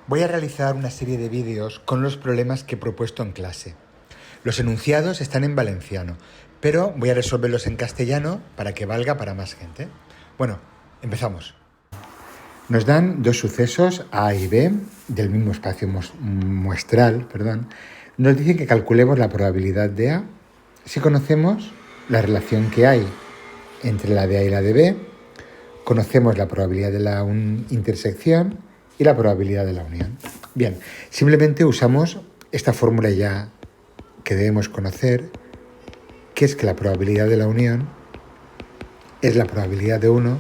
Voy a realizar una serie de vídeos con los problemas que he propuesto en clase. Los enunciados están en valenciano, pero voy a resolverlos en castellano para que valga para más gente. Bueno, empezamos. Nos dan dos sucesos A y B del mismo espacio muestral, Nos dicen que calculemos la probabilidad de A si conocemos la relación que hay entre la de A y la de B, conocemos la probabilidad de la intersección y la probabilidad de la unión. Bien, simplemente usamos esta fórmula ya que debemos conocer, que es que la probabilidad de la unión es la probabilidad de uno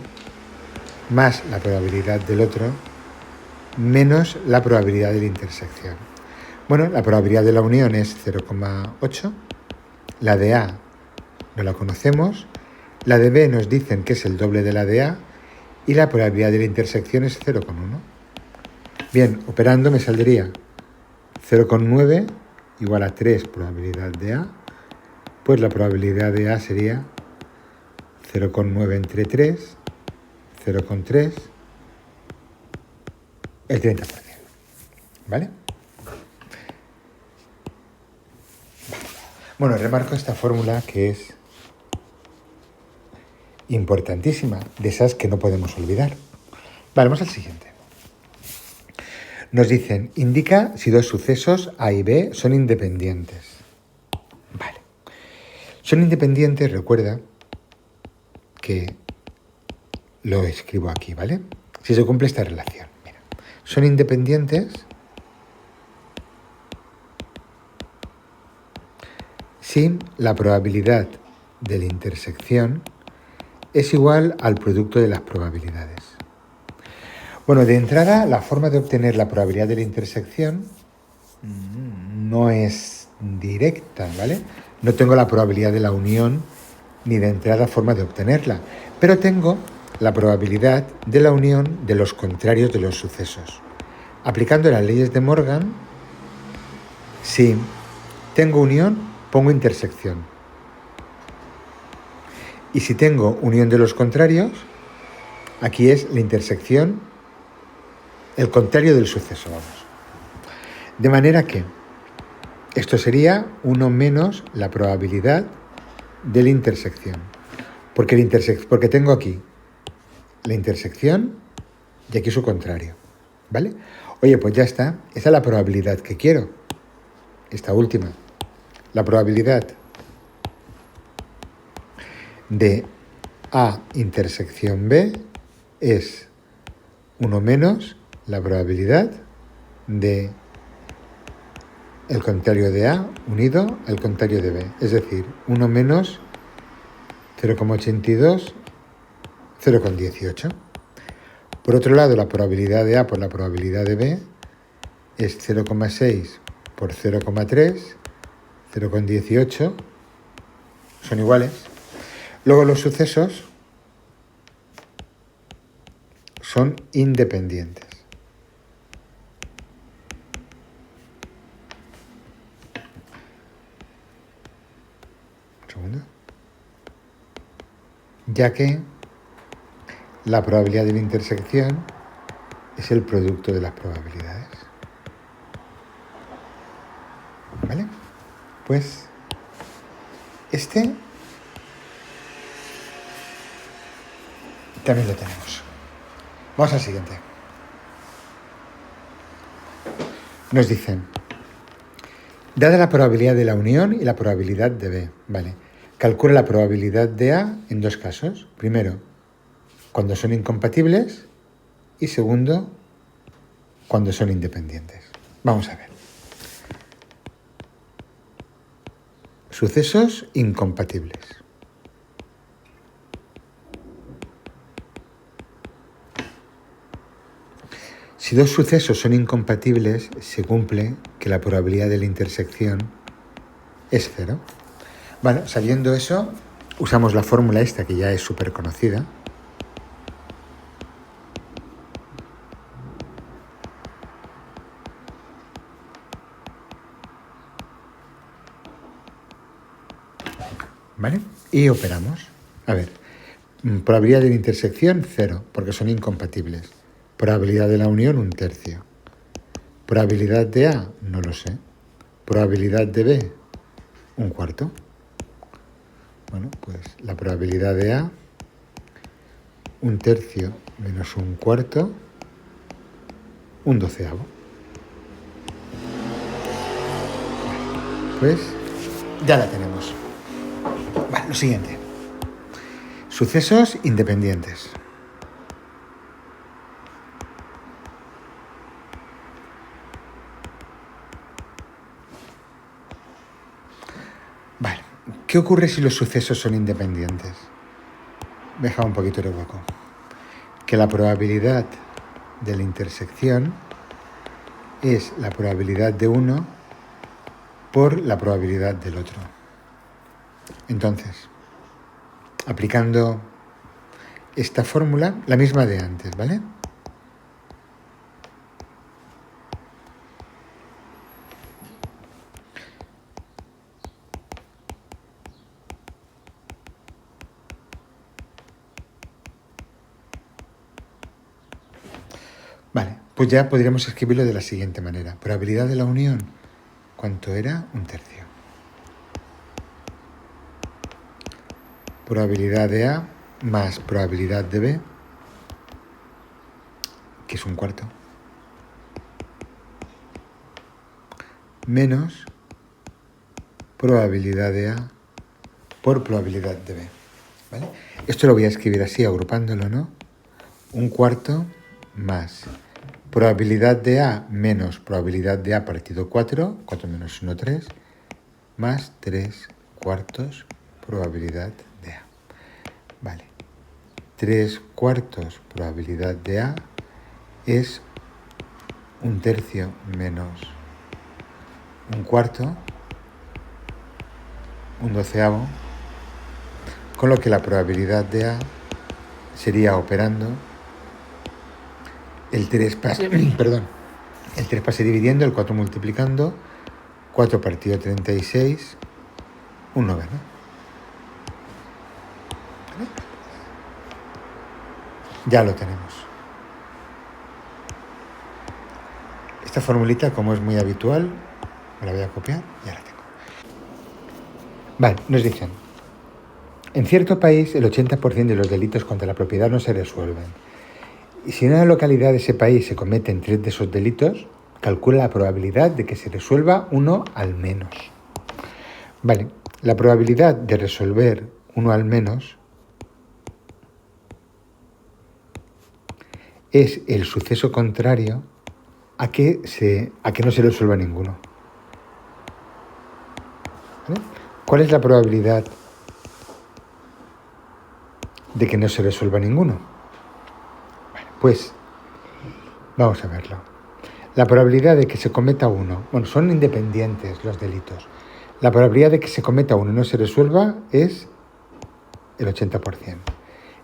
más la probabilidad del otro menos la probabilidad de la intersección. Bueno, la probabilidad de la unión es 0,8, la de A no la conocemos, la de B nos dicen que es el doble de la de A y la probabilidad de la intersección es 0,1. Bien, operando me saldría 0,9 igual a 3 probabilidad de A, pues la probabilidad de A sería 0,9 entre 3, 0,3, el 30%. ¿Vale? Bueno, remarco esta fórmula que es importantísima, de esas que no podemos olvidar. Vale, vamos al siguiente. Nos dicen, indica si dos sucesos A y B son independientes. Vale. Son independientes, recuerda que lo escribo aquí, ¿vale? Si se cumple esta relación. Mira, son independientes si la probabilidad de la intersección es igual al producto de las probabilidades. Bueno, de entrada, la forma de obtener la probabilidad de la intersección no es directa, ¿vale? No tengo la probabilidad de la unión ni de entrada forma de obtenerla, pero tengo la probabilidad de la unión de los contrarios de los sucesos. Aplicando las leyes de Morgan, si tengo unión, pongo intersección. Y si tengo unión de los contrarios, aquí es la intersección, el contrario del suceso, vamos. De manera que esto sería 1 menos la probabilidad de la intersección. Porque tengo aquí la intersección y aquí su contrario, ¿vale? Oye, pues ya está. Esa es la probabilidad que quiero. Esta última. La probabilidad de A intersección B es 1 menos la probabilidad de el contrario de A unido al contrario de B. Es decir, 1 menos 0,82, 0,18. Por otro lado, la probabilidad de A por la probabilidad de B es 0,6 por 0,3, 0,18. Son iguales. Luego los sucesos son independientes. Ya que la probabilidad de la intersección es el producto de las probabilidades. ¿Vale? Pues este también lo tenemos. Vamos al siguiente. Nos dicen, dada la probabilidad de la unión y la probabilidad de B, ¿vale? Calcula la probabilidad de A en dos casos. Primero, cuando son incompatibles y segundo, cuando son independientes. Vamos a ver. Sucesos incompatibles. Si dos sucesos son incompatibles, se cumple que la probabilidad de la intersección es 0. Bueno, sabiendo eso, usamos la fórmula esta que ya es súper conocida. ¿Vale? Y operamos. A ver, probabilidad de la intersección 0, porque son incompatibles. Probabilidad de la unión 1/3. Probabilidad de A, no lo sé. Probabilidad de B, un cuarto. Bueno, pues la probabilidad de A, un tercio menos un cuarto, un doceavo. Pues ya la tenemos. Vale, lo siguiente. Sucesos independientes. Vale, ¿qué ocurre si los sucesos son independientes? Deja un poquito de hueco. Que la probabilidad de la intersección es la probabilidad de uno por la probabilidad del otro. Entonces, aplicando esta fórmula, la misma de antes, ¿vale? Vale, pues ya podríamos escribirlo de la siguiente manera. Probabilidad de la unión, ¿cuánto era? Un tercio. Probabilidad de A más probabilidad de B, que es un cuarto, menos probabilidad de A por probabilidad de B. ¿Vale? Esto lo voy a escribir así, agrupándolo, ¿no? Un cuarto más probabilidad de A menos probabilidad de A partido 4, 4 menos 1, 3, más 3 cuartos probabilidad de A. Vale. 3 cuartos probabilidad de A es un tercio menos un cuarto, un doceavo, con lo que la probabilidad de A sería operando el 3 pase, el 3 pase dividiendo, el 4 multiplicando, 4 partido 36, un noveno. ¿Vale? Ya lo tenemos. Esta formulita, como es muy habitual, me la voy a copiar, ya la tengo. Vale, nos dicen, en cierto país el 80% de los delitos contra la propiedad no se resuelven. Y si en una localidad de ese país se cometen 3 de esos delitos, calcula la probabilidad de que se resuelva uno al menos. Vale, la probabilidad de resolver uno al menos es el suceso contrario a que no se resuelva ninguno. ¿Vale? ¿Cuál es la probabilidad de que no se resuelva ninguno? Bueno, pues vamos a verlo. La probabilidad de que se cometa uno, bueno, son independientes los delitos. La probabilidad de que se cometa uno y no se resuelva es el 80%.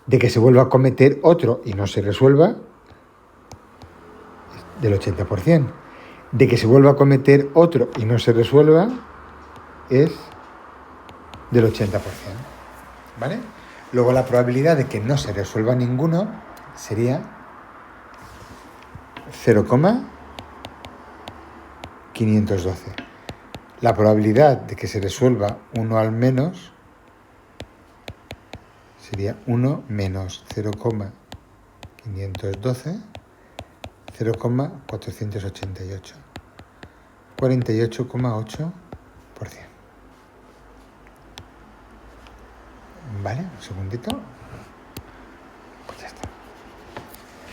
De que se vuelva a cometer otro y no se resuelva, del 80%. De que se vuelva a cometer otro y no se resuelva, es del 80%. ¿Vale? Luego la probabilidad de que no se resuelva ninguno sería 0,512. La probabilidad de que se resuelva uno al menos sería 1 menos 0,512, 0,488, 48,8%. ¿Vale? Un segundito. Pues ya está.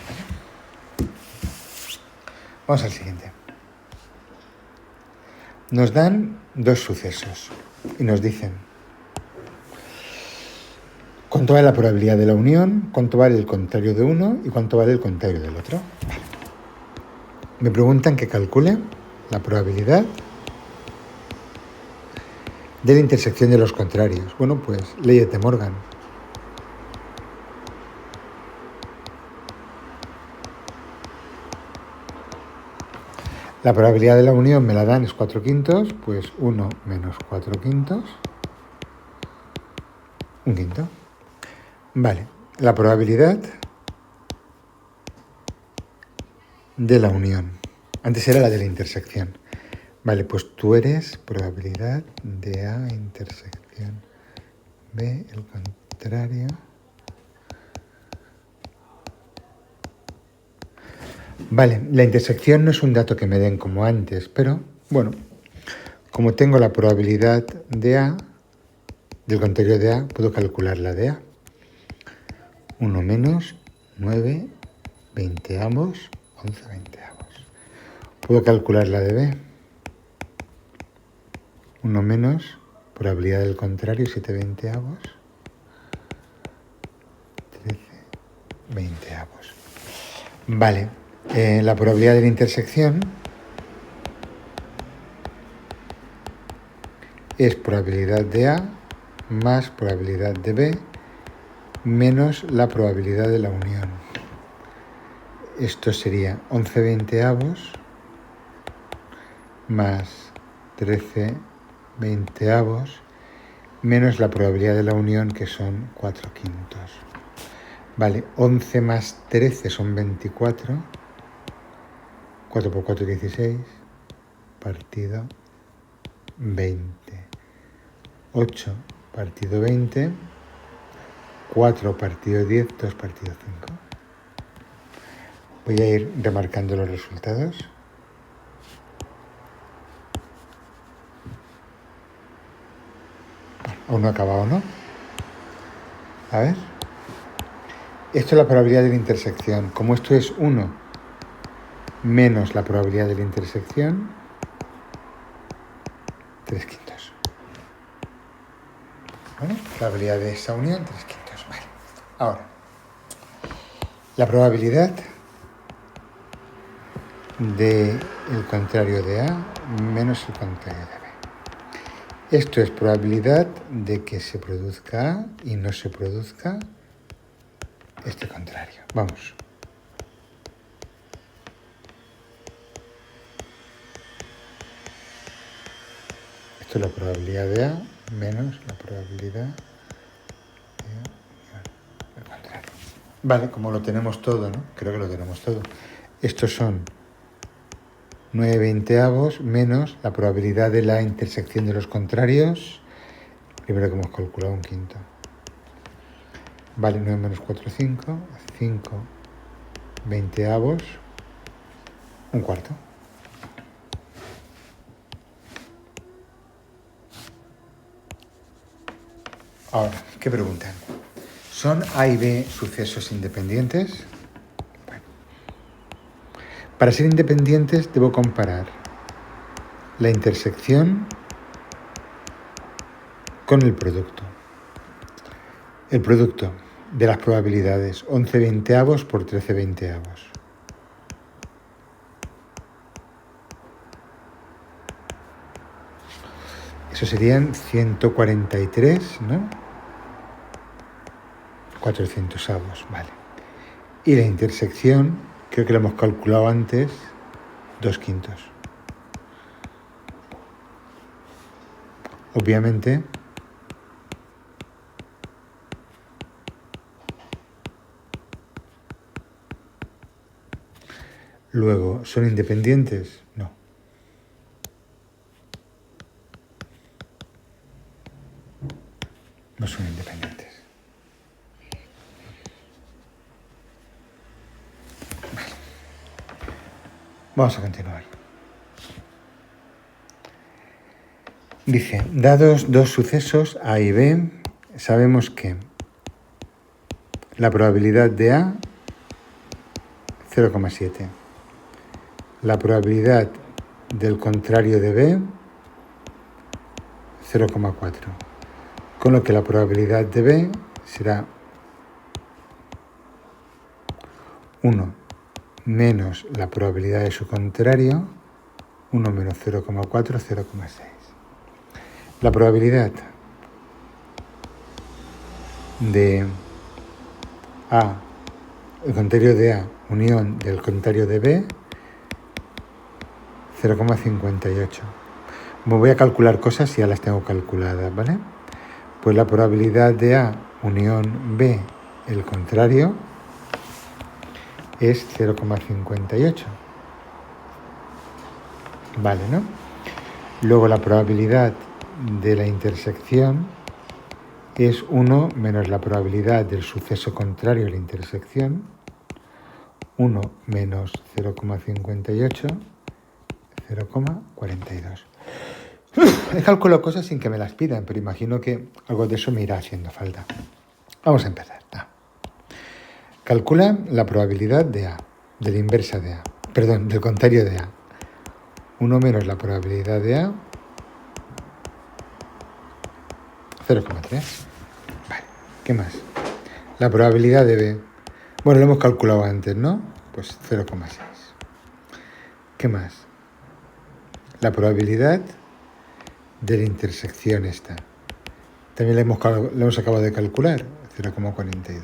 ¿Vale? Vamos al siguiente. Nos dan 2 sucesos y nos dicen cuánto vale la probabilidad de la unión, cuánto vale el contrario de uno y cuánto vale el contrario del otro. Vale. Me preguntan que calcule la probabilidad de la intersección de los contrarios. Bueno, pues ley de Morgan. La probabilidad de la unión me la dan es 4 quintos, pues 1 menos 4 quintos, un quinto. Vale, la probabilidad de la unión. Antes era la de la intersección. Vale, pues tú eres probabilidad de A intersección B, el contrario. Vale, la intersección no es un dato que me den como antes, pero bueno, como tengo la probabilidad de A, del contrario de A, puedo calcular la de A. 1 menos 9 veinteavos, 11 veinteavos. Puedo calcular la de B. 1 menos probabilidad del contrario, 7 veinteavos, 13 veinteavos. Vale, la probabilidad de la intersección es probabilidad de A más probabilidad de B menos la probabilidad de la unión. Esto sería 11 veinteavos más 13 veinteavos menos la probabilidad de la unión, que son 4 quintos. Vale, 11 más 13 son 24. 4 por 4, 16. Partido 20. 8 partido 20. 4 partido 10, 2 partido 5. Voy a ir remarcando los resultados. Aún no ha acabado, ¿no? A ver. Esto es la probabilidad de la intersección. Como esto es 1 menos la probabilidad de la intersección, 3 quintos. Bueno, probabilidad de esa unión, 3 quintos. Vale. Ahora, la probabilidad del contrario de A menos el contrario de B. Esto es probabilidad de que se produzca A y no se produzca este contrario. Vamos. Esto es la probabilidad de A menos la probabilidad del contrario. Vale, como lo tenemos todo, ¿no? Creo que lo tenemos todo. Estos son 9 veinteavos menos la probabilidad de la intersección de los contrarios. Primero que hemos calculado, un quinto. Vale, 9 menos 4, 5. 5 veinteavos, un cuarto. Ahora, ¿qué preguntan? ¿Son A y B sucesos independientes? Bueno, para ser independientes debo comparar la intersección con el producto. El producto de las probabilidades, 11 veinteavos por 13 veinteavos. Eso serían 143, ¿no? 400avos, vale. Y la intersección, creo que lo hemos calculado antes, 2 quintos. Obviamente, luego, ¿son independientes? No. No son independientes. Vale. Vamos a continuar. Dice, dados dos sucesos A y B, sabemos que la probabilidad de A, 0,7. La probabilidad del contrario de B, 0,4. Con lo que la probabilidad de B será 1 menos la probabilidad de su contrario, 1 menos 0,4, 0,6. La probabilidad de A, el contrario de A, unión del contrario de B, 0,58. Me voy a calcular cosas y ya las tengo calculadas, ¿vale? Pues la probabilidad de A, unión B, el contrario, es 0,58. Vale, ¿no? Luego la probabilidad de la intersección es 1 menos la probabilidad del suceso contrario a la intersección, 1 menos 0,58, 0,42. He calculado cosas sin que me las pidan, pero imagino que algo de eso me irá haciendo falta. Vamos a empezar. Calcula la probabilidad de A, de la inversa de A, perdón, del contrario de A. 1 menos la probabilidad de A, 0,3. Vale, ¿qué más? La probabilidad de B. Bueno, lo hemos calculado antes, ¿no? Pues 0,6. ¿Qué más? La probabilidad de la intersección esta. También la hemos acabado de calcular, 0,42.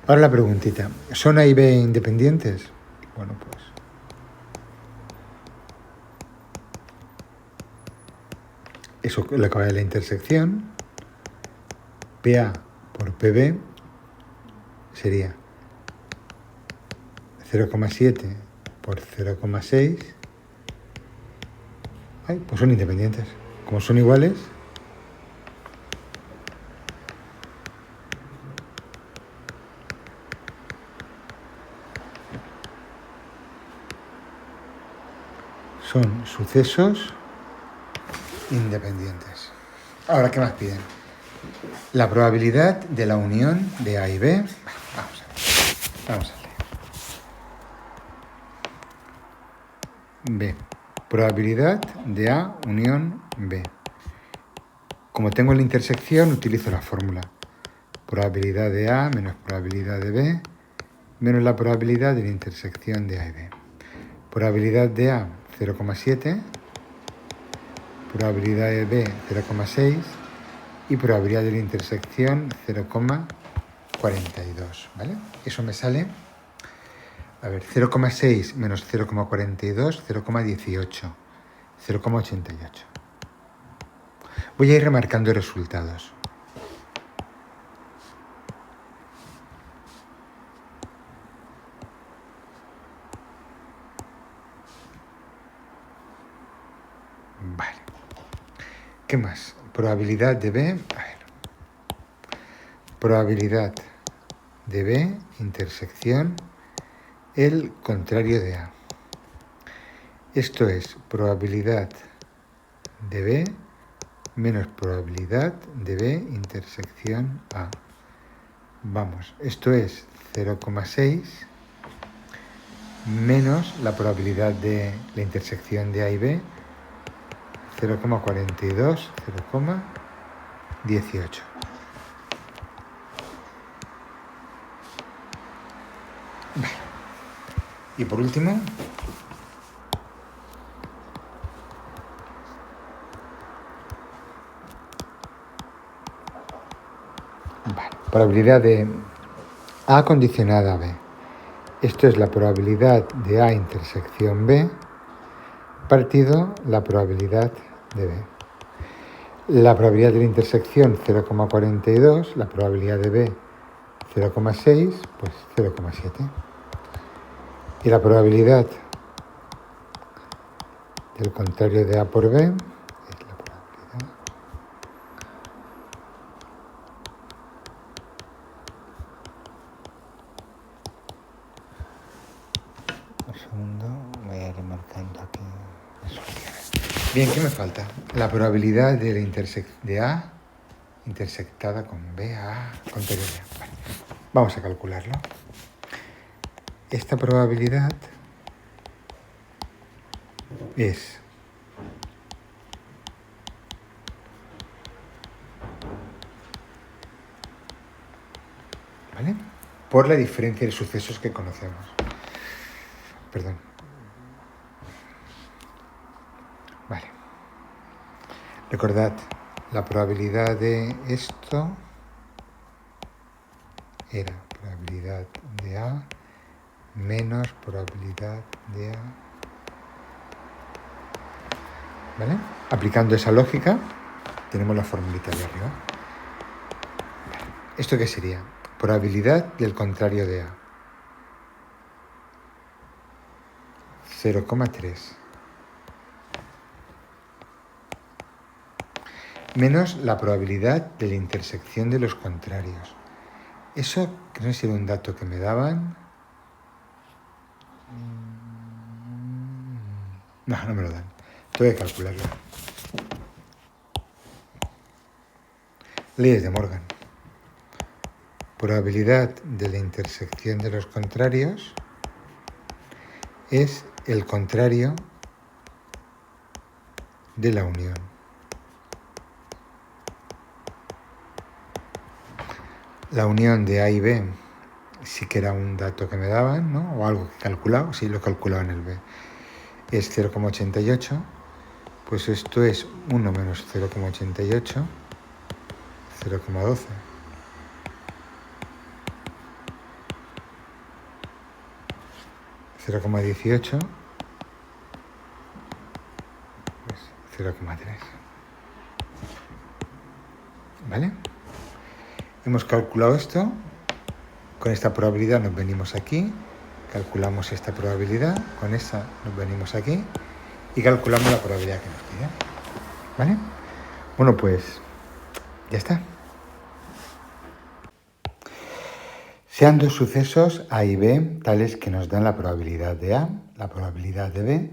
Ahora la preguntita. ¿Son A y B independientes? Bueno, pues eso lo acaba de la intersección. PA por PB sería 0,7 por 0,6. Pues son independientes. Como son iguales, son sucesos independientes. Ahora, ¿qué más piden? La probabilidad de la unión de A y B. Vamos a leer. B. Probabilidad de A unión B. Como tengo la intersección, utilizo la fórmula. Probabilidad de A menos probabilidad de B menos la probabilidad de la intersección de A y B. Probabilidad de A, 0,7. Probabilidad de B, 0,6. Y probabilidad de la intersección, 0,42. ¿Vale? Eso me sale... A ver, 0,6 menos 0,42, 0,18. 0,88. Voy a ir remarcando resultados. Vale. ¿Qué más? Probabilidad de B. A ver. Probabilidad de B, intersección, el contrario de A. Esto es probabilidad de B menos probabilidad de B, intersección A. Vamos, esto es 0,6 menos la probabilidad de la intersección de A y B, 0,42, 0,18. Vale. Y por último, probabilidad de A condicionada a B. Esto es la probabilidad de A intersección B partido la probabilidad de B. La probabilidad de la intersección 0,42, la probabilidad de B 0,6, pues 0,7. Y la probabilidad del contrario de A por B es la probabilidad. Un segundo, voy a ir marcando aquí. Bien, ¿qué me falta? La probabilidad de la de A intersectada con B, A, contrario de A. Vale. Vamos a calcularlo. Esta probabilidad es ¿vale? Por la diferencia de sucesos que conocemos. Perdón. Vale. Recordad, la probabilidad de esto era probabilidad de A menos probabilidad de A. ¿Vale? Aplicando esa lógica, tenemos la formulita de arriba. Vale. ¿Esto qué sería? Probabilidad del contrario de A. 0,3 menos la probabilidad de la intersección de los contrarios. Eso, que no sé si era un dato que me daban. No, no me lo dan. Tengo que calcularlo. Leyes de Morgan. Probabilidad de la intersección de los contrarios es el contrario de la unión. La unión de A y B sí que era un dato que me daban, ¿no? O algo que he calculado, sí lo he calculado en el B. Es 0,88, pues esto es 1 menos 0,88, 0,12. 0,18, pues 0,3. ¿Vale? Hemos calculado esto. Con esta probabilidad nos venimos aquí, calculamos esta probabilidad, con esa nos venimos aquí y calculamos la probabilidad que nos pide. ¿Vale? Bueno, pues ya está. Sean dos sucesos A y B tales que nos dan la probabilidad de A, la probabilidad de B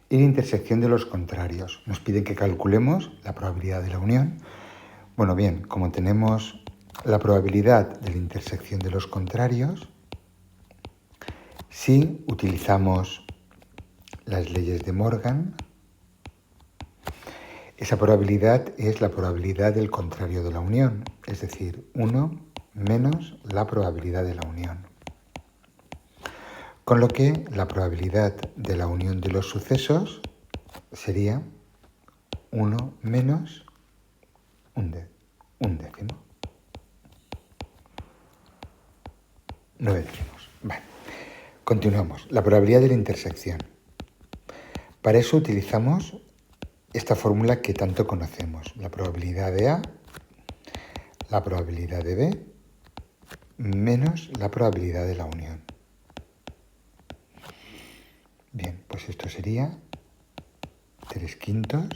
y la intersección de los contrarios. Nos piden que calculemos la probabilidad de la unión. Bueno, bien, como tenemos la probabilidad de la intersección de los contrarios, si utilizamos las leyes de Morgan, esa probabilidad es la probabilidad del contrario de la unión, es decir, 1 menos la probabilidad de la unión. Con lo que la probabilidad de la unión de los sucesos sería 1 menos un décimo. 9 décimos. Vale. Continuamos. La probabilidad de la intersección. Para eso utilizamos esta fórmula que tanto conocemos. La probabilidad de A, la probabilidad de B, menos la probabilidad de la unión. Bien, pues esto sería 3/5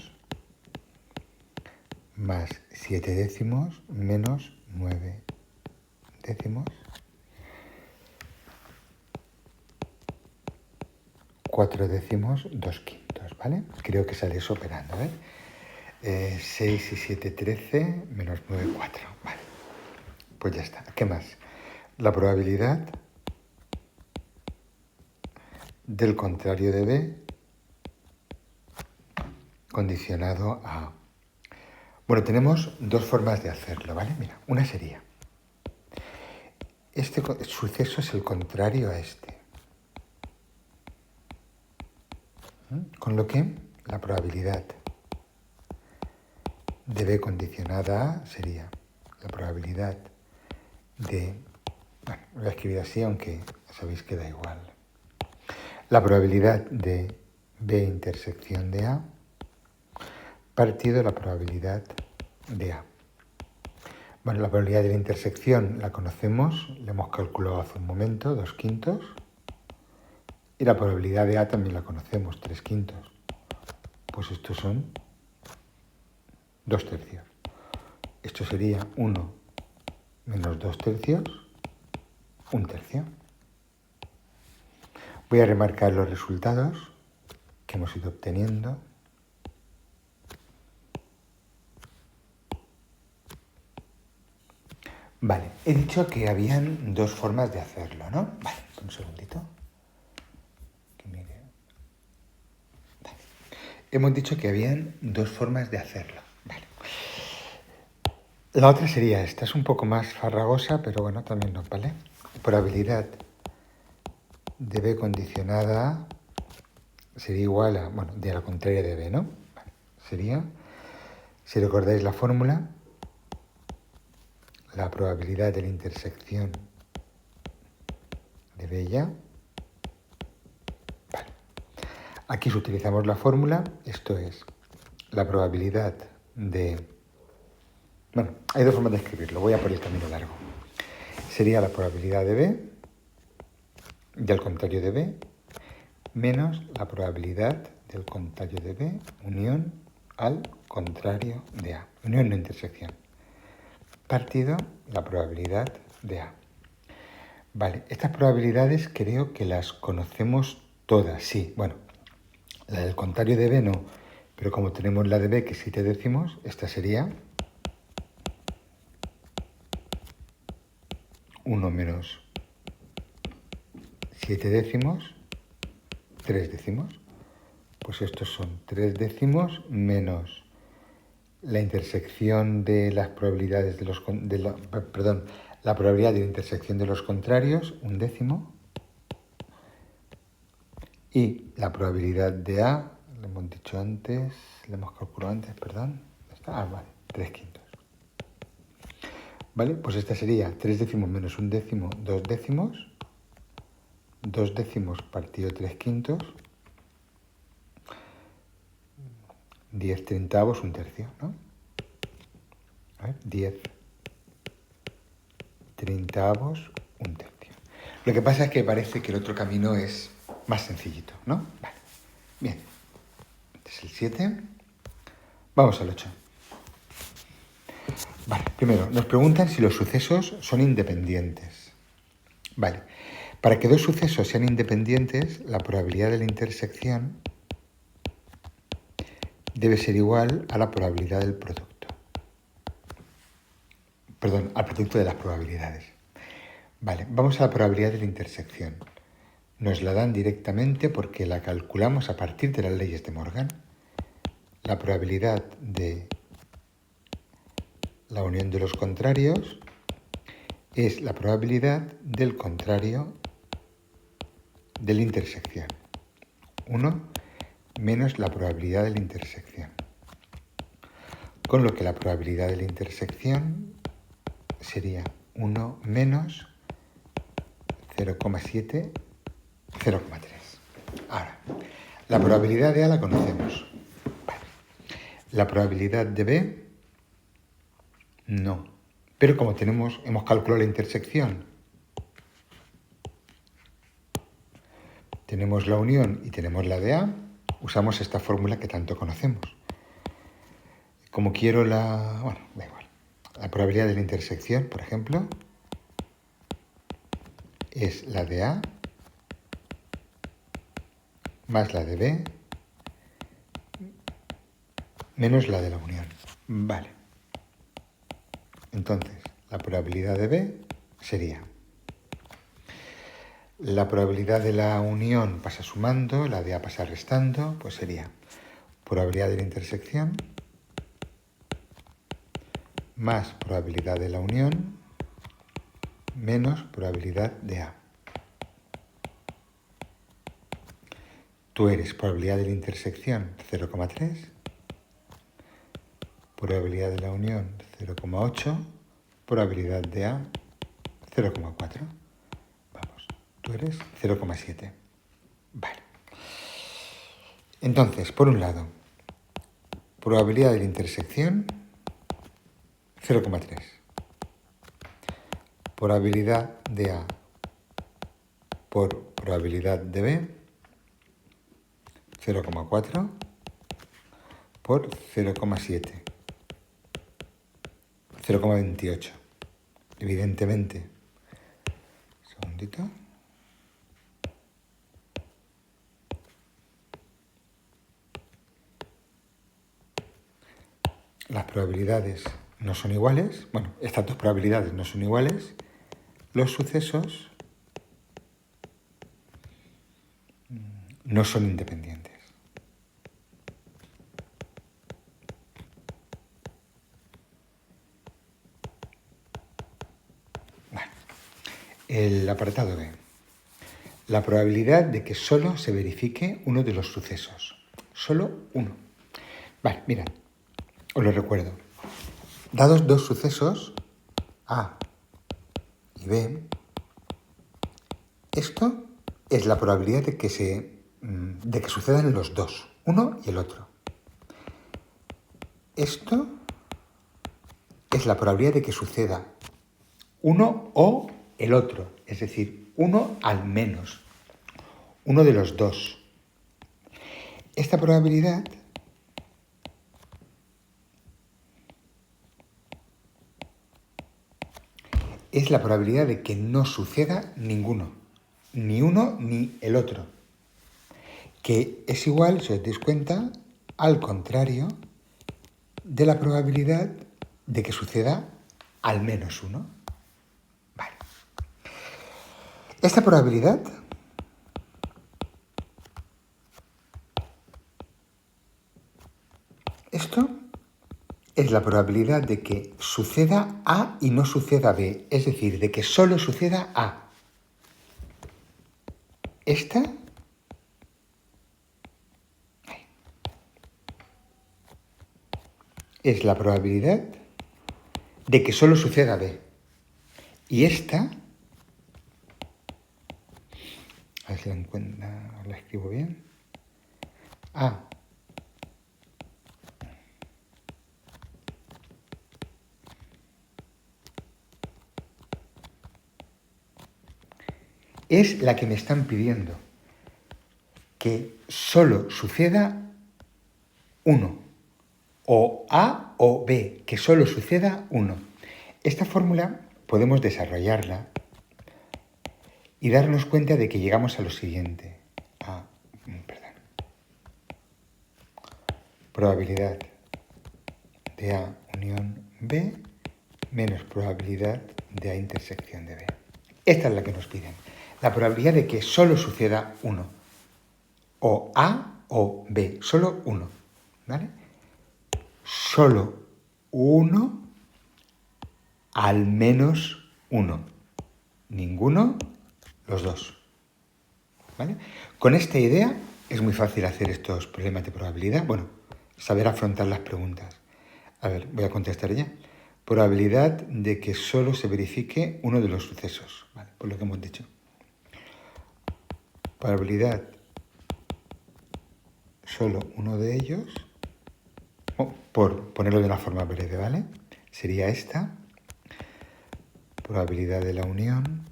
más 7 décimos menos 9 décimos. 4 décimos, 2/5, ¿vale? Creo que sale eso operando, ¿eh? 6 y 7, 13, menos 9, 4. Vale, pues ya está. ¿Qué más? La probabilidad del contrario de B condicionado a A. Bueno, tenemos dos formas de hacerlo, ¿vale? Mira, una sería, este suceso es el contrario a este. Con lo que la probabilidad de B condicionada a sería la probabilidad de... Bueno, lo voy a escribir así, aunque sabéis que da igual. La probabilidad de B intersección de A partido de la probabilidad de A. Bueno, la probabilidad de la intersección la conocemos, la hemos calculado hace un momento, 2/5. Y la probabilidad de A también la conocemos, 3/5. Pues estos son 2/3. Esto sería 1 menos 2/3, 1/3. Voy a remarcar los resultados que hemos ido obteniendo. Vale, he dicho que habían dos formas de hacerlo, ¿no? Vale, un segundito. Que mire. Vale. Hemos dicho que habían dos formas de hacerlo. Vale. La otra sería esta, es un poco más farragosa, pero bueno, también nos vale. Probabilidad de B condicionada a sería igual a, bueno, de la contraria de B, ¿no? Vale. Sería, si recordáis la fórmula, la probabilidad de la intersección de B ya. Vale. Aquí si utilizamos la fórmula, esto es la probabilidad de... Bueno, hay dos formas de escribirlo, voy a por el camino largo. Sería la probabilidad de B, del contrario de B, menos la probabilidad del contrario de B, unión al contrario de A. Unión no intersección. Partido la probabilidad de A. Vale, estas probabilidades creo que las conocemos todas, sí. Bueno, la del contrario de B no, pero como tenemos la de B que es 7 décimos, esta sería 1 menos 7 décimos, 3 décimos. Pues estos son 3 décimos menos la intersección de las probabilidades de los... la probabilidad de la intersección de los contrarios, 1 décimo. Y la probabilidad de A, lo hemos dicho antes, lo hemos calculado antes, perdón. Vale, 3 quintos. Vale, pues esta sería 3 décimos menos 1 décimo, 2 décimos. 2 décimos partido 3 quintos. 10 treintavos, 1 tercio, ¿no? A ver, 10 treintavos, 1 tercio. Lo que pasa es que parece que el otro camino es más sencillito, ¿no? Vale, bien. Este es el 7. Vamos al 8. Vale, primero, nos preguntan si los sucesos son independientes. Vale, para que dos sucesos sean independientes, la probabilidad de la intersección debe ser igual a la probabilidad del producto. Perdón, al producto de las probabilidades. Vale, vamos a la probabilidad de la intersección. Nos la dan directamente porque la calculamos a partir de las leyes de Morgan. La probabilidad de la unión de los contrarios es la probabilidad del contrario de la intersección. 1 menos la probabilidad de la intersección. Con lo que la probabilidad de la intersección sería 1 menos 0,7, 0,3. Ahora, la probabilidad de A la conocemos. Vale. La probabilidad de B, no. Pero como hemos calculado la intersección, tenemos la unión y tenemos la de A, usamos esta fórmula que tanto conocemos. Como quiero bueno, da igual. La probabilidad de la intersección, por ejemplo, es la de A más la de B menos la de la unión. Vale. Entonces, la probabilidad de B sería la probabilidad de la unión pasa sumando, la de A pasa restando, pues sería probabilidad de la intersección más probabilidad de la unión menos probabilidad de A. Tú eres probabilidad de la intersección 0,3, probabilidad de la unión 0,8, probabilidad de A 0,4. Vamos, tú eres 0,7. Vale. Entonces, por un lado, probabilidad de la intersección 0,3. Probabilidad de A por probabilidad de B 0,4 por 0,7. 0,28. Evidentemente. Un segundito. Las probabilidades no son iguales. Bueno, estas dos probabilidades no son iguales. Los sucesos no son independientes. Bueno, el apartado B. La probabilidad de que solo se verifique uno de los sucesos. Solo uno. Vale, mirad. Os lo recuerdo. Dados dos sucesos, A y B, esto es la probabilidad de que sucedan los dos, uno y el otro. Esto es la probabilidad de que suceda uno o el otro, es decir, uno al menos, uno de los dos. Esta probabilidad es la probabilidad de que no suceda ninguno, ni uno ni el otro, que es igual, si os dais cuenta, al contrario de la probabilidad de que suceda al menos uno. Vale. Esta probabilidad esto es la probabilidad de que suceda A y no suceda B, es decir, de que solo suceda A. Esta es la probabilidad de que solo suceda B. Y esta, a ver si la escribo bien. A es la que me están pidiendo, que solo suceda uno, o A o B, que solo suceda uno. Esta fórmula podemos desarrollarla y darnos cuenta de que llegamos a lo siguiente. Probabilidad de A unión B menos probabilidad de A intersección de B. Esta es la que nos piden. La probabilidad de que solo suceda uno. O A o B. Solo uno. ¿Vale? Solo uno al menos uno. Ninguno, los dos. ¿Vale? Con esta idea es muy fácil hacer estos problemas de probabilidad. Bueno, saber afrontar las preguntas. A ver, voy a contestar ya. Probabilidad de que solo se verifique uno de los sucesos. ¿Vale? Por lo que hemos dicho. Probabilidad solo uno de ellos, por ponerlo de una forma breve, ¿vale? Sería esta, probabilidad de la unión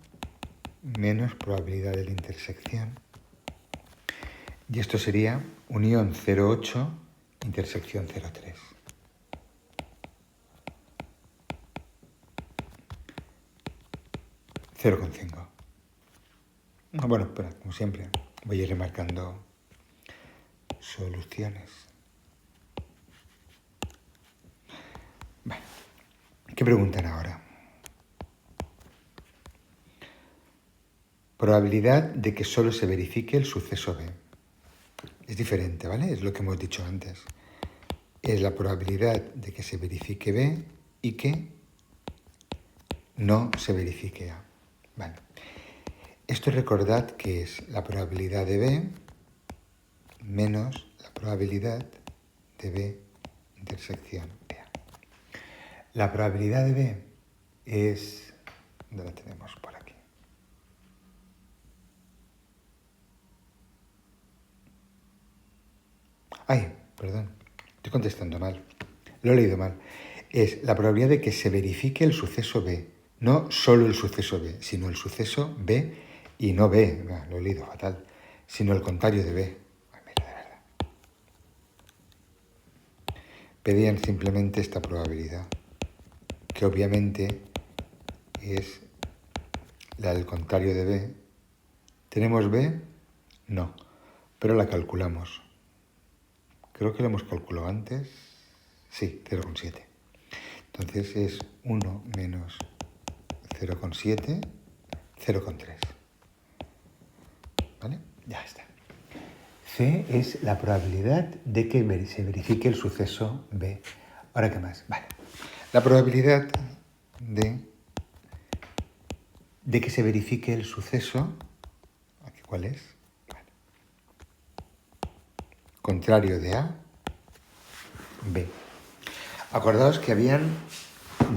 menos probabilidad de la intersección. Y esto sería unión 0,8, intersección 0,3. (0,5). Bueno, espera, como siempre, voy a ir remarcando soluciones. Vale. ¿Qué preguntan ahora? Probabilidad de que solo se verifique el suceso B. Es diferente, ¿vale? Es lo que hemos dicho antes. Es la probabilidad de que se verifique B y que no se verifique A. Vale. Esto recordad que es la probabilidad de B menos la probabilidad de B intersección de A. La probabilidad de B es... ¿Dónde la tenemos? Por aquí. Ay, perdón, estoy contestando mal. Lo he leído mal. Es la probabilidad de que se verifique el suceso B. No solo el suceso B, sino el suceso B y no B. Lo he leído fatal. Sino el contrario de B. Ay, mira, de verdad. Pedían simplemente esta probabilidad, que obviamente es la del contrario de B. ¿Tenemos B? No, pero la calculamos. Creo que lo hemos calculado antes. Sí, 0,7. Entonces es 1 menos 0,7, 0,3. ¿Vale? Ya está. C es la probabilidad de que se verifique el suceso B. Ahora, ¿qué más? Vale. La probabilidad de que se verifique el suceso, ¿aquí cuál es? Vale. Contrario de A, B. Acordaos que habían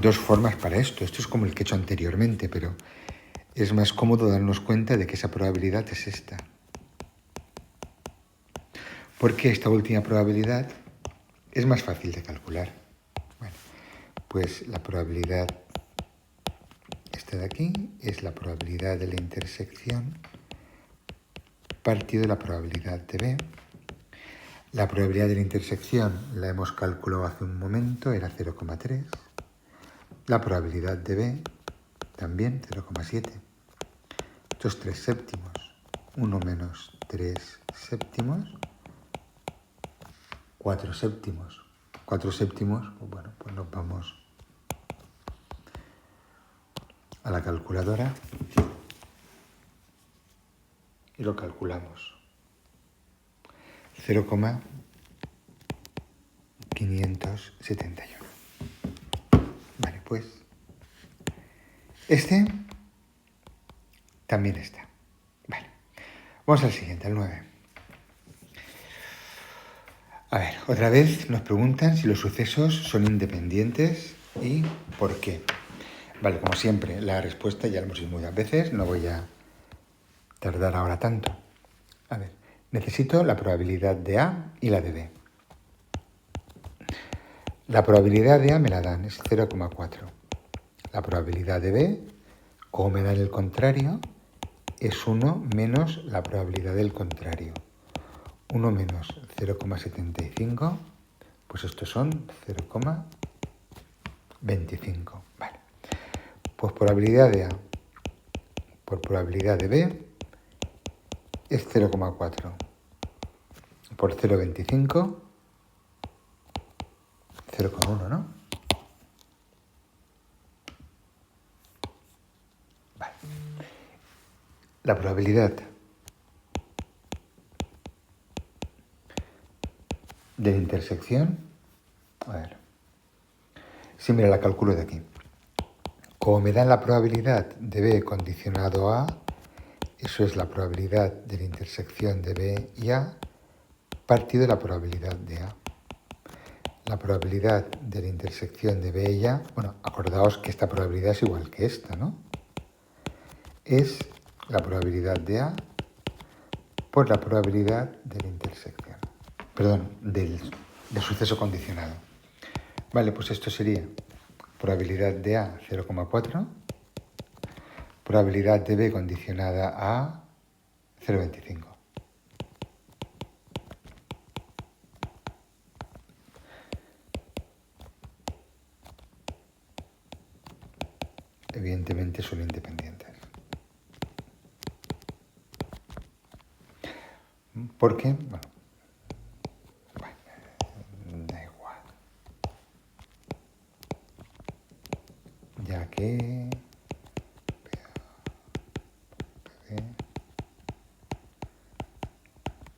dos formas para esto. Esto es como el que he hecho anteriormente, pero es más cómodo darnos cuenta de que esa probabilidad es esta. Porque esta última probabilidad es más fácil de calcular. Bueno, pues la probabilidad, esta de aquí, es la probabilidad de la intersección partido de la probabilidad de B. La probabilidad de la intersección la hemos calculado hace un momento, era 0,3. La probabilidad de B también 0,7. Estos 3 séptimos, 1 menos 3 séptimos, 4 séptimos. 4 séptimos, bueno, pues nos vamos a la calculadora y lo calculamos. 0,571. Vale, pues este también está. Vale, vamos al siguiente, al 9. A ver, otra vez nos preguntan si los sucesos son independientes y por qué. Vale, como siempre, la respuesta ya la hemos visto muchas veces, no voy a tardar ahora tanto. A ver, necesito la probabilidad de A y la de B. La probabilidad de A me la dan, es 0,4. La probabilidad de B, como me dan el contrario, es 1 menos la probabilidad del contrario. 1 menos 0,75, pues estos son 0,25. Vale. Pues probabilidad de A por probabilidad de B es 0,4 por 0,25, 0,1, ¿no? Vale. La probabilidad de la intersección, a ver, si mira, la calculo de aquí. Como me dan la probabilidad de B condicionado a, eso es la probabilidad de la intersección de B y A, partido de la probabilidad de A. La probabilidad de la intersección de B y A, bueno, acordaos que esta probabilidad es igual que esta, ¿no? Es la probabilidad de A por la probabilidad de la intersección. Perdón, del suceso condicionado. Vale, pues esto sería probabilidad de A 0,4, probabilidad de B condicionada a 0,25. Evidentemente son independientes. ¿Por qué? Bueno, da igual. Ya que...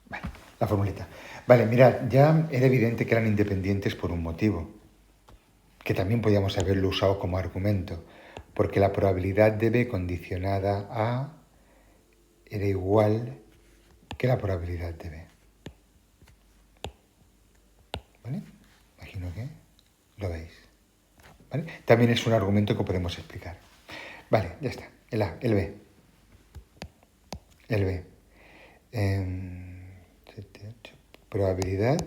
Vale, la formulita. Vale, mirad, ya era evidente que eran independientes por un motivo, que también podíamos haberlo usado como argumento, porque la probabilidad de B condicionada a era igual que la probabilidad de B. ¿Vale? Imagino que lo veis. ¿Vale? También es un argumento que podemos explicar. Vale, ya está. El A, el B. El B. Probabilidad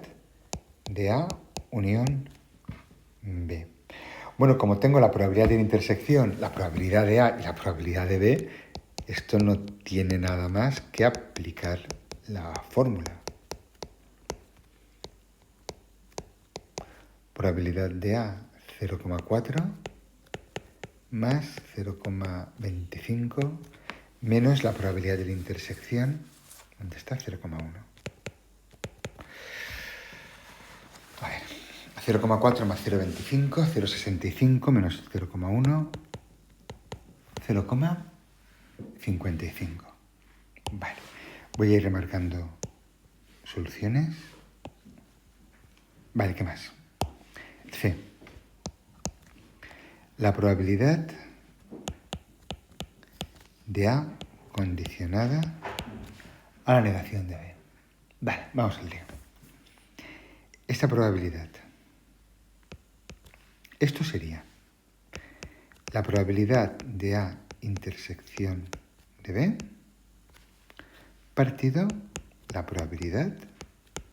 de A unión B. Bueno, como tengo la probabilidad de intersección, la probabilidad de A y la probabilidad de B, esto no tiene nada más que aplicar la fórmula. Probabilidad de A 0,4 más 0,25 menos la probabilidad de la intersección, ¿dónde está? 0,1. A ver, 0,4 más 0,25, 0,65 menos 0,1, 0,55. Vale, voy a ir remarcando soluciones. Vale, ¿qué más? C. La probabilidad de A condicionada a la negación de B. Vale, vamos al lío. Esta probabilidad. Esto sería la probabilidad de A intersección de B partido la probabilidad,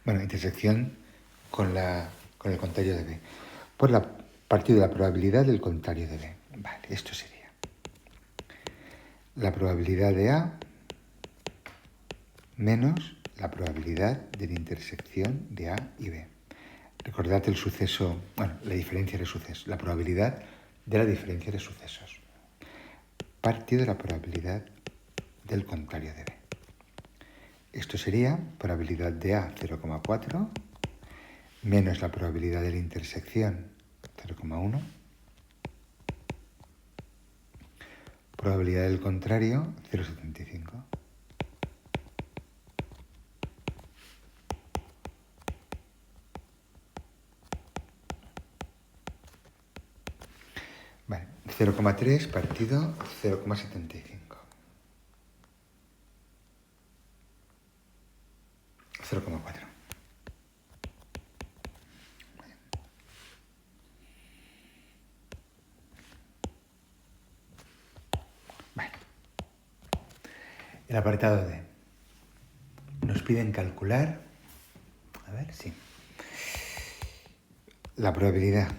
bueno, intersección con el contrario de B, por la partido de la probabilidad del contrario de B. Vale, esto sería la probabilidad de A menos la probabilidad de la intersección de A y B. Recordad el suceso, bueno, la diferencia de sucesos, la probabilidad de la diferencia de sucesos. partido de la probabilidad del contrario de B. Esto sería probabilidad de A 0,4 menos la probabilidad de la intersección 0,1, probabilidad del contrario 0,75. Vale, 0,3 partido 0,75. 0,4. Vale. El apartado D. Nos piden calcular, a ver, sí, la probabilidad,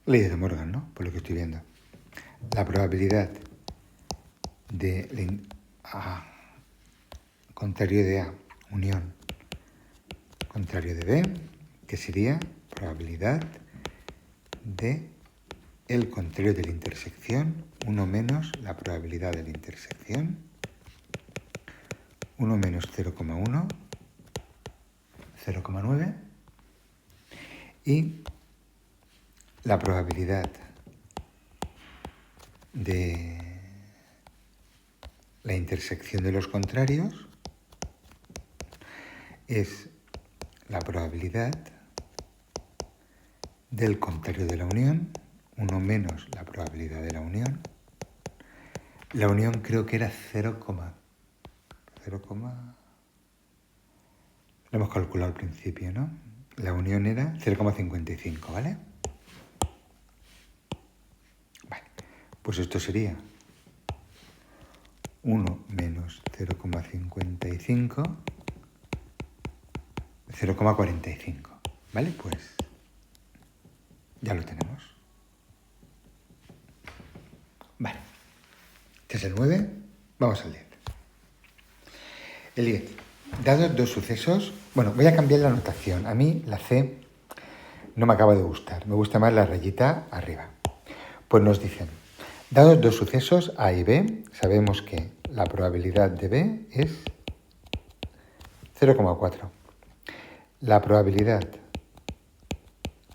leyes de Morgan, ¿no? Por lo que estoy viendo. La probabilidad de contrario de A, unión, contrario de B, que sería probabilidad de el contrario de la intersección, 1 menos la probabilidad de la intersección, 1 menos 0,1, 0,9, y la probabilidad de la intersección de los contrarios es la probabilidad del contrario de la unión, 1 menos la probabilidad de la unión. La unión creo que era 0, lo hemos calculado al principio, ¿no? La unión era 0,55, ¿vale? Vale, pues esto sería 1 menos 0,55, 0,45, ¿vale? Pues ya lo tenemos. Vale, este es el 9, vamos al 10. El 10. Dados dos sucesos, bueno, voy a cambiar la notación. A mí la C no me acaba de gustar, me gusta más la rayita arriba. Pues nos dicen, dados dos sucesos A y B, sabemos que la probabilidad de B es 0,4. La probabilidad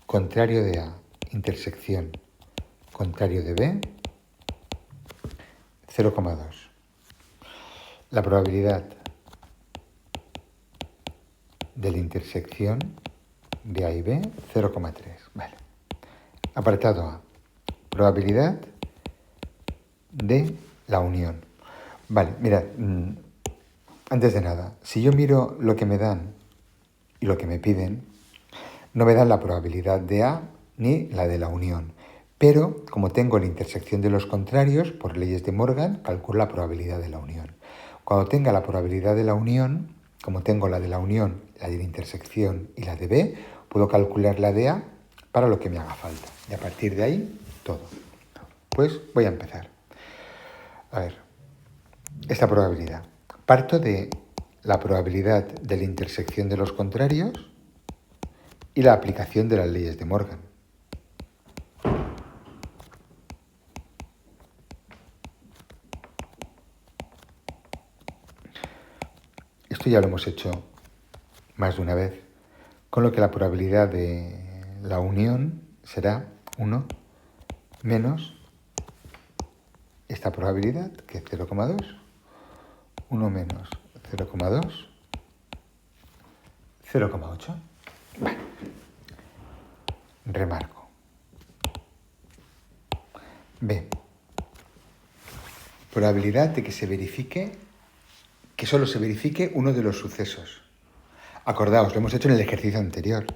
contrario de A, intersección contrario de B, 0,2. La probabilidad de la intersección de A y B, 0,3. Vale. Apartado A. Probabilidad de la unión. Vale, mirad, antes de nada, si yo miro lo que me dan y lo que me piden, no me dan la probabilidad de A ni la de la unión. Pero, como tengo la intersección de los contrarios, por leyes de Morgan, calculo la probabilidad de la unión. Cuando tenga la probabilidad de la unión, como tengo la de la unión, la de la intersección y la de B, puedo calcular la de A para lo que me haga falta. Y a partir de ahí, todo. Pues voy a empezar. A ver, esta probabilidad. Parto de la probabilidad de la intersección de los contrarios y la aplicación de las leyes de Morgan. Esto ya lo hemos hecho más de una vez, con lo que la probabilidad de la unión será 1 menos esta probabilidad, que es 0,2, 1 menos 0,2, 0,8. Vale. Remarco. B. Probabilidad de que se verifique, que solo se verifique uno de los sucesos. Acordaos, lo hemos hecho en el ejercicio anterior.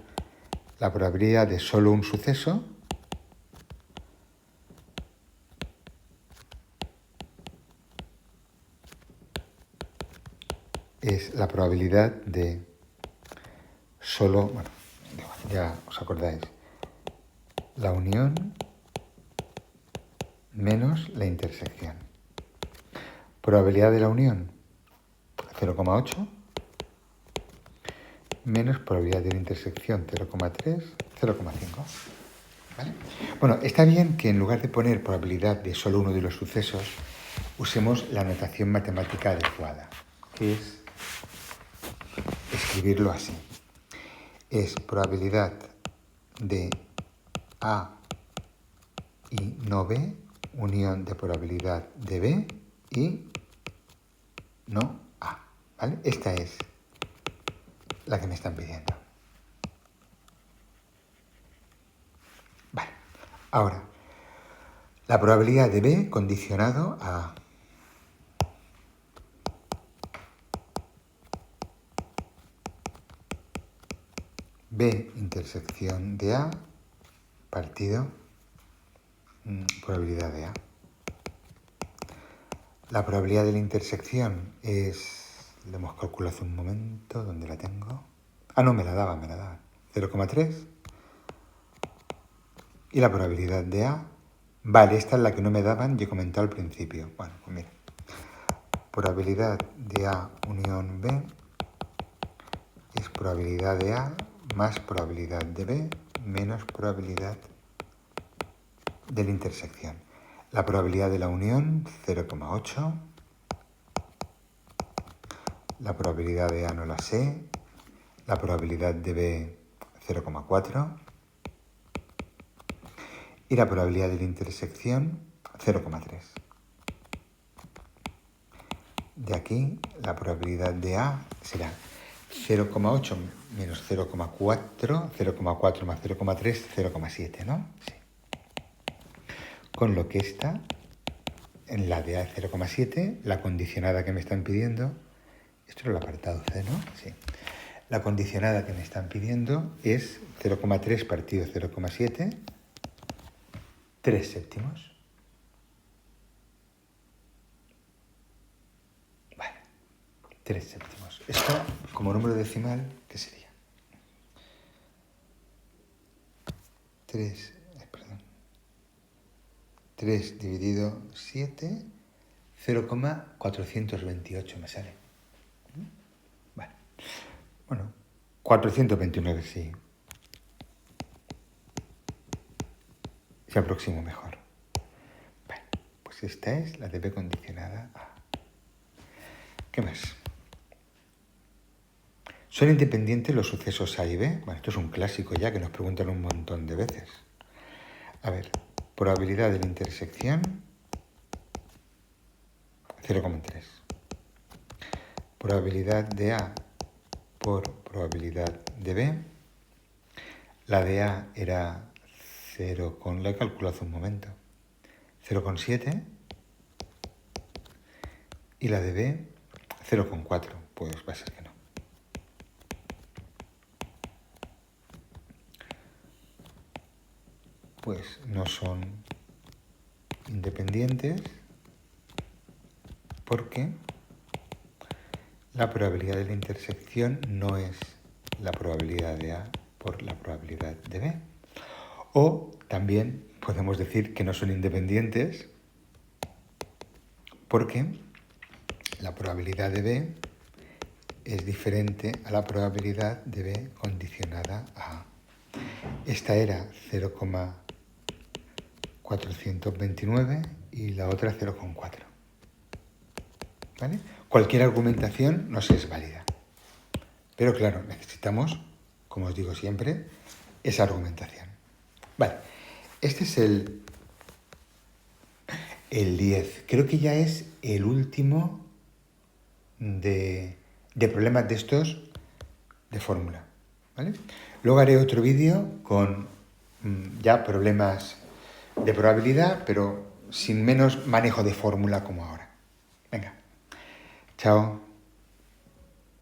La probabilidad de solo un suceso es la probabilidad de solo, bueno, ya os acordáis, la unión menos la intersección. Probabilidad de la unión, 0,8, menos probabilidad de la intersección, 0,3, 0,5. ¿vale? Bueno, está bien que en lugar de poner probabilidad de solo uno de los sucesos, usemos la notación matemática adecuada, que es escribirlo así. Es probabilidad de A y no B, unión de probabilidad de B y no A, ¿vale? Esta es la que me están pidiendo. Vale, ahora, la probabilidad de B condicionado a B intersección de A partido probabilidad de A. La probabilidad de la intersección es, lo hemos calculado hace un momento, ¿dónde la tengo? Ah, no, me la daba, 0,3. Y la probabilidad de A, vale, esta es la que no me daban y he comentado al principio. Bueno, pues mira, probabilidad de A unión B es probabilidad de A más probabilidad de B menos probabilidad de la intersección. La probabilidad de la unión, 0,8. La probabilidad de A no la sé. La probabilidad de B, 0,4. Y la probabilidad de la intersección, 0,3. De aquí, la probabilidad de A será 0,8 menos 0,4, 0,4 más 0,3, 0,7, ¿no? Sí. Con lo que esta, en la de A 0,7, la condicionada que me están pidiendo, esto es el apartado C, ¿no? Sí. La condicionada que me están pidiendo es 0,3 partido 0,7, 3 séptimos. Vale, 3 séptimos. Esto, como número decimal, ¿qué sería? 3 dividido 7, 0,428 me sale. Vale. Bueno, 429 sí. Se aproximo mejor. Vale, pues esta es la de B condicionada a. ¿Qué más? ¿Son independientes los sucesos A y B? Bueno, esto es un clásico ya que nos preguntan un montón de veces. A ver, probabilidad de la intersección, 0,3. Probabilidad de A por probabilidad de B. La de A era 0, la he calculado hace un momento, 0,7. Y la de B, 0,4. Pues va a ser que no. Pues no son independientes porque la probabilidad de la intersección no es la probabilidad de A por la probabilidad de B. O también podemos decir que no son independientes porque la probabilidad de B es diferente a la probabilidad de B condicionada a A. Esta era 0,429 y la otra 0,4. ¿Vale? Cualquier argumentación nos es válida. Pero claro, necesitamos, como os digo siempre, esa argumentación. Vale, este es el 10. Creo que ya es el último de problemas de estos de fórmula. ¿Vale? Luego haré otro vídeo con ya problemas de probabilidad, pero sin menos manejo de fórmula como ahora. Venga, chao.